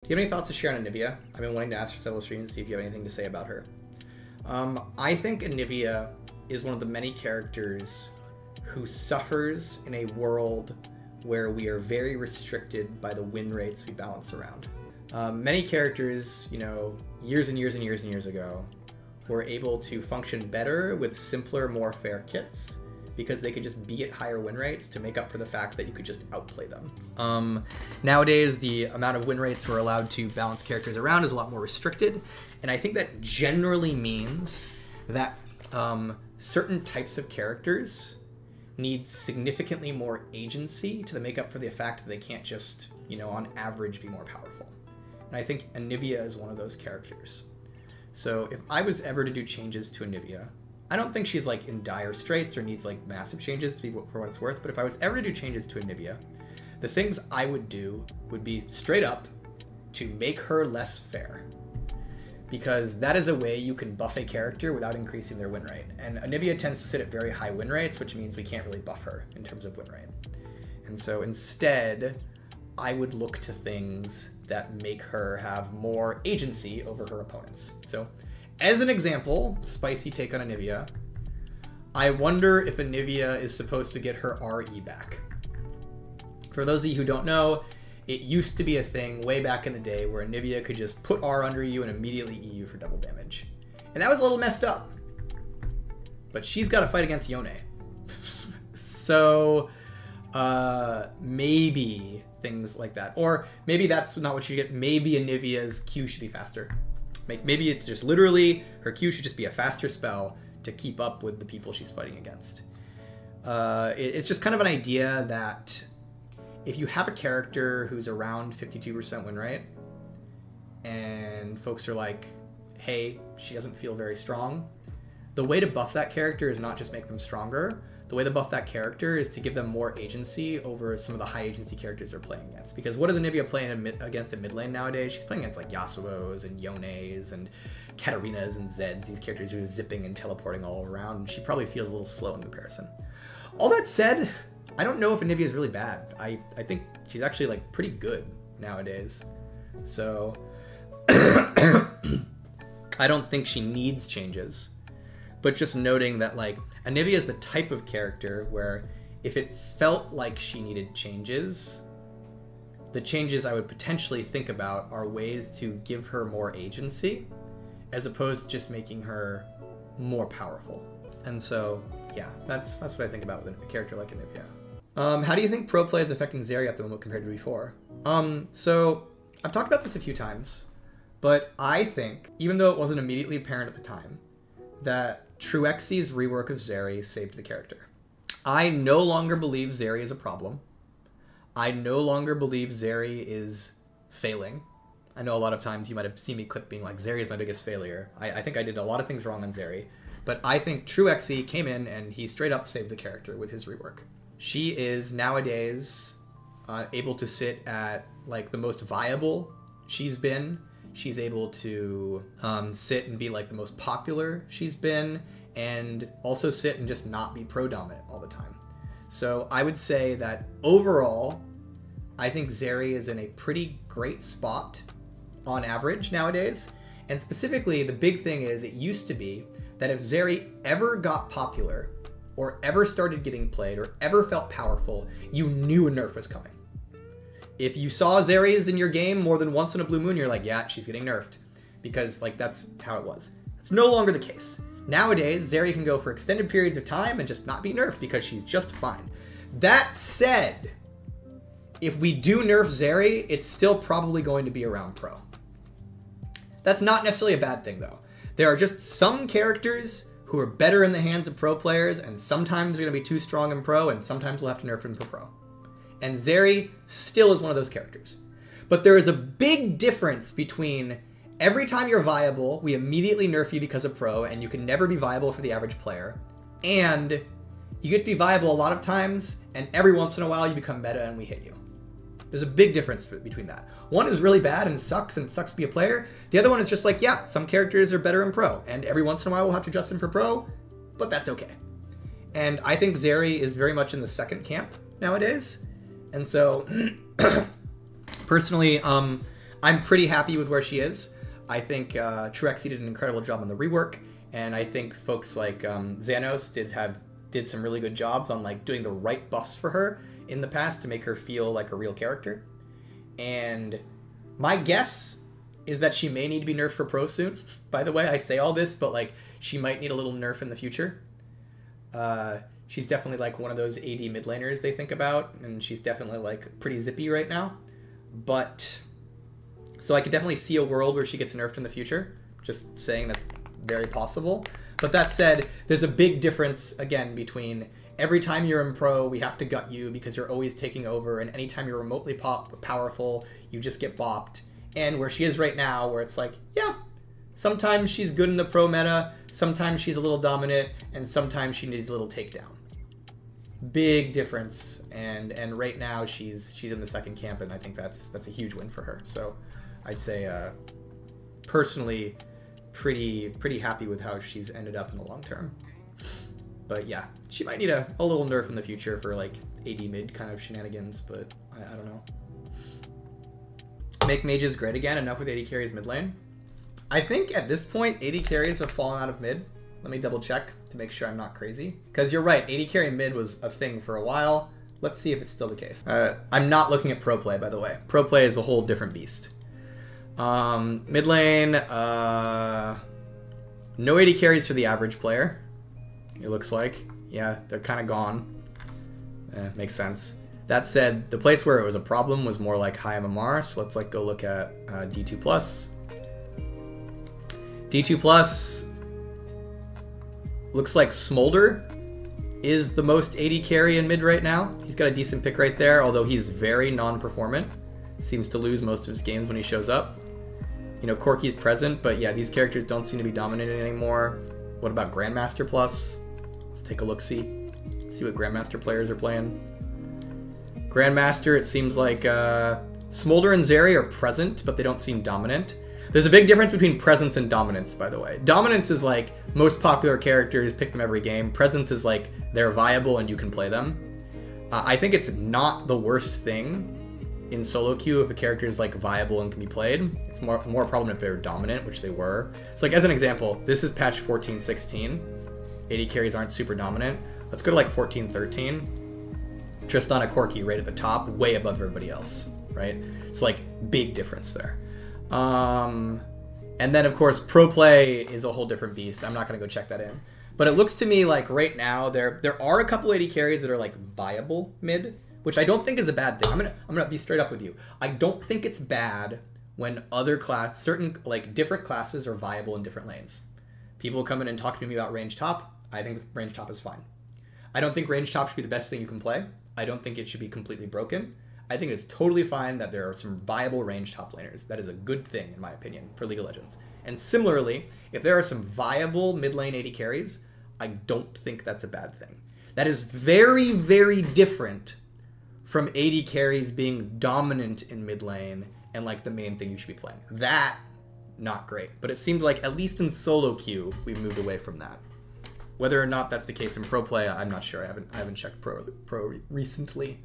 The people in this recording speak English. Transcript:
you have any thoughts to share on ANIVIA? I've been wanting to ask for several streams to see if you have anything to say about her. I think ANIVIA is one of the many characters who suffers in a world where we are very restricted by the win rates we balance around. Many characters, you know, years and years and years and years ago, were able to function better with simpler, more fair kits because they could just be at higher win rates to make up for the fact that you could just outplay them. Nowadays, the amount of win rates we're allowed to balance characters around is a lot more restricted, and I think that generally means that certain types of characters need significantly more agency to make up for the fact that they can't just, you know, on average be more powerful. And I think ANIVIA is one of those characters. So if I was ever to do changes to ANIVIA, I don't think she's like in dire straits or needs like massive changes to be for what it's worth, but if I was ever to do changes to ANIVIA, the things I would do would be straight up to make her less fair. Because that is a way you can buff a character without increasing their win rate. And ANIVIA tends to sit at very high win rates, which means we can't really buff her in terms of win rate. And so instead, I would look to things that make her have more agency over her opponents. So as an example, spicy take on ANIVIA, I wonder if ANIVIA is supposed to get her RE back. For those of you who don't know, it used to be a thing way back in the day where ANIVIA could just put R under you and immediately E you for double damage. And that was a little messed up. But she's got to fight against Yone. So maybe things like that. Or maybe that's not what you get. Maybe ANIVIA's Q should be faster. Maybe it's just literally, her Q should just be a faster spell to keep up with the people she's fighting against. It's just kind of an idea that if you have a character who's around 52% win rate, and folks are like, hey, she doesn't feel very strong, the way to buff that character is not just make them stronger. The way to buff that character is to give them more agency over some of the high agency characters they're playing against. Because what is ANIVIA playing against in mid lane nowadays? She's playing against like Yasuos and Yones and Katarinas and Zeds, these characters who are zipping and teleporting all around, and she probably feels a little slow in comparison. All that said, I don't know if ANIVIA is really bad. I think she's actually like pretty good nowadays. So I don't think she needs changes. But just noting that like ANIVIA is the type of character where if it felt like she needed changes, the changes I would potentially think about are ways to give her more agency as opposed to just making her more powerful. And so, yeah, that's what I think about with a character like ANIVIA. How do you think pro play is affecting ZERI at the moment compared to before? So I've talked about this a few times, but I think, even though it wasn't immediately apparent at the time, that Truexi's rework of ZERI saved the character. I no longer believe ZERI is a problem. I no longer believe ZERI is failing. I know a lot of times you might have seen me clip being like, ZERI is my biggest failure. I think I did a lot of things wrong on ZERI, but I think Truexi came in and he straight up saved the character with his rework. She is nowadays able to sit at like the most viable she's been. She's able to sit and be like the most popular she's been, and also sit and just not be pro-dominant all the time. So I would say that overall, I think ZERI is in a pretty great spot on average nowadays. And specifically, the big thing is it used to be that if ZERI ever got popular, or ever started getting played, or ever felt powerful, you knew a nerf was coming. If you saw ZERI's in your game more than once in a blue moon, you're like, yeah, she's getting nerfed. Because like that's how it was. It's no longer the case. Nowadays, ZERI can go for extended periods of time and just not be nerfed because she's just fine. That said, if we do nerf ZERI, it's still probably going to be around pro. That's not necessarily a bad thing though. There are just some characters who are better in the hands of pro players, and sometimes they're going to be too strong in pro, and sometimes we'll have to nerf them for pro. And ZERI still is one of those characters. But there is a big difference between every time you're viable, we immediately nerf you because of pro, and you can never be viable for the average player, and you get to be viable a lot of times, and every once in a while you become meta and we hit you. There's a big difference between that. One is really bad and sucks to be a player. The other one is just like, yeah, some characters are better in pro, and every once in a while we'll have to adjust them for pro, but that's okay. And I think ZERI is very much in the second camp nowadays. And so, personally, I'm pretty happy with where she is. I think Truexy did an incredible job on the rework, and I think folks like Xanos did some really good jobs on like doing the right buffs for her in the past to make her feel like a real character. And my guess is that she may need to be nerfed for pro soon. By the way, I say all this, but like she might need a little nerf in the future. She's definitely like one of those AD mid laners they think about, and she's definitely like pretty zippy right now. But so I could definitely see a world where she gets nerfed in the future. Just saying that's very possible. But that said, there's a big difference again between every time you're in pro, we have to gut you because you're always taking over, and anytime you're remotely powerful, you just get bopped. And where she is right now, where it's like, yeah, sometimes she's good in the pro meta, sometimes she's a little dominant, and sometimes she needs a little takedown. Big difference, and right now she's in the second camp, and I think that's a huge win for her. So I'd say personally pretty happy with how she's ended up in the long term. But yeah, she might need a little nerf in the future for like AD mid kind of shenanigans, but I don't know. Make mages great again, enough with AD carries mid lane. I think at this point, AD carries have fallen out of mid. Let me double check to make sure I'm not crazy. Because you're right, AD carry mid was a thing for a while. Let's see if it's still the case. I'm not looking at pro play, by the way. Pro play is a whole different beast. Mid lane, no AD carries for the average player. It looks like. Yeah, they're kind of gone. Makes sense. That said, the place where it was a problem was more like high MMR, so let's like go look at D2+. D2+, looks like Smolder is the most AD carry in mid right now. He's got a decent pick right there, although he's very non-performant. Seems to lose most of his games when he shows up. You know, Corki's present, but yeah, these characters don't seem to be dominating anymore. What about Grandmaster Plus? Let's take a look-see. See what Grandmaster players are playing. Grandmaster, it seems like Smolder and ZERI are present, but they don't seem dominant. There's a big difference between presence and dominance, by the way. Dominance is like most popular characters, pick them every game. Presence is like they're viable and you can play them. I think it's not the worst thing in solo queue if a character is like viable and can be played. It's more a problem if they're dominant, which they were. So like as an example, this is patch 14.16. AD carries aren't super dominant. Let's go to like 14.13. Tristana Corki right at the top, way above everybody else, right? It's like big difference there. And then of course pro play is a whole different beast. I'm not gonna go check that in. But it looks to me like right now there are a couple AD carries that are like viable mid, which I don't think is a bad thing. I'm gonna be straight up with you. I don't think it's bad when certain like different classes are viable in different lanes. People come in and talk to me about range top. I think range top is fine. I don't think range top should be the best thing you can play. I don't think it should be completely broken. I think it's totally fine that there are some viable range top laners. That is a good thing, in my opinion, for League of Legends. And similarly, if there are some viable mid lane AD carries, I don't think that's a bad thing. That is very, very different from AD carries being dominant in mid lane and like the main thing you should be playing. That, not great. But it seems like, at least in solo queue, we've moved away from that. Whether or not that's the case in pro play, I'm not sure. I haven't checked pro recently.